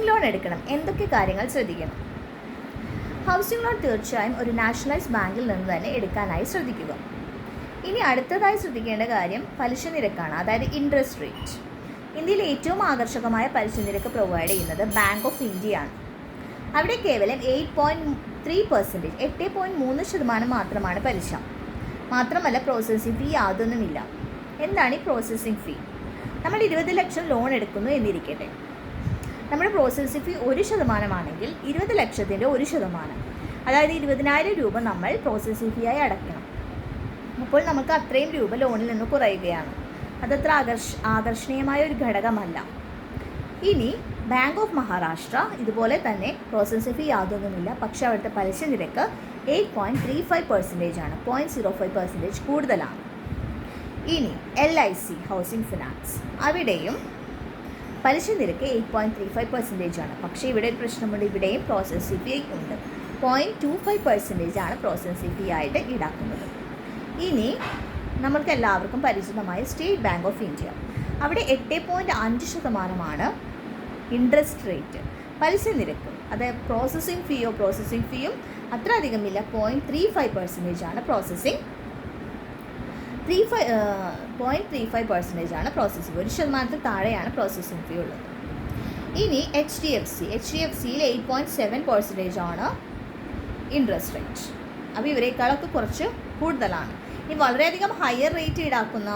Housing loan എടുക്കണം, എന്തൊക്കെ കാര്യങ്ങൾ ശ്രദ്ധിക്കണം? ഹൗസിംഗ് ലോൺ തീർച്ചയായും ഒരു നാഷണലൈസ്ഡ് ബാങ്കിൽ നിന്ന് തന്നെ എടുക്കാനായി ശ്രദ്ധിക്കുക. ഇനി അടുത്തതായി ശ്രദ്ധിക്കേണ്ട കാര്യം പലിശ നിരക്കാണ്, അതായത് ഇൻട്രസ്റ്റ് റേറ്റ്. ഇന്ത്യയിൽ ഏറ്റവും ആകർഷകമായ പലിശ നിരക്ക് പ്രൊവൈഡ് ചെയ്യുന്നത് ബാങ്ക് ഓഫ് ഇന്ത്യയാണ്. അവിടെ കേവലം 8.3%, 8.3% മാത്രമാണ് പലിശ. മാത്രമല്ല പ്രോസസ്സിംഗ് ഫീ യാതൊന്നുമില്ല. എന്താണ് ഈ പ്രോസസ്സിംഗ് ഫീ? നമ്മൾ 20 ലക്ഷം ലോൺ എടുക്കുന്നു എന്നിരിക്കട്ടെ. നമ്മുടെ പ്രോസസ്സിംഗ് ഫീ 1% ആണെങ്കിൽ 20 ലക്ഷത്തിൻ്റെ 1%, അതായത് 20,000 രൂപ നമ്മൾ പ്രോസസ്സിംഗ് ഫീ ആയി അടയ്ക്കണം. അപ്പോൾ നമുക്ക് അത്രയും രൂപ ലോണിൽ നിന്ന് കുറയുകയാണ്. അതത്ര ആകർഷണീയമായ ഒരു ഘടകമല്ല. ഇനി ബാങ്ക് ഓഫ് മഹാരാഷ്ട്ര ഇതുപോലെ തന്നെ പ്രോസസ്സിംഗ് ഫീ യാതൊന്നുമില്ല, പക്ഷേ അവിടുത്തെ പലിശ നിരക്ക് 8.35% ആണ്, 0.05% കൂടുതലാണ്. ഇനി LIC ഹൗസിംഗ് ഫിനാൻസ്, അവിടെയും പലിശ നിരക്ക് 8.35% ആണ്, പക്ഷേ ഇവിടെ ഒരു പ്രശ്നമുണ്ട്. ഇവിടെയും പ്രോസസ്സിംഗ് ഫീ ഉണ്ട്, 0.25% ആണ് പ്രോസസ്സിംഗ് ഫീ ആയിട്ട് ഈടാക്കുന്നത്. ഇനി നമ്മൾക്ക് എല്ലാവർക്കും പരിചിതമായ സ്റ്റേറ്റ് ബാങ്ക് ഓഫ് ഇന്ത്യ, അവിടെ 8.5% ഇൻട്രസ്റ്റ് റേറ്റ്, പലിശ നിരക്ക്. അതായത് പ്രോസസ്സിംഗ് ഫീയും അത്ര അധികമില്ല, 0.35% ആണ് പ്രോസസ്സിംഗ് 0.35% ആണ് പ്രോസസ്സിംഗ്, 1% താഴെയാണ് പ്രോസസ്സിംഗ് ഫീ ഉള്ളത്. ഇനി HDFCയിൽ 8.7% ആണ് ഇൻട്രസ്റ്റ് റേറ്റ്. അപ്പോൾ ഇവരെക്കാളൊക്കെ കുറച്ച് കൂടുതലാണ്. ഇനി വളരെയധികം ഹയർ റേറ്റ് ഈടാക്കുന്ന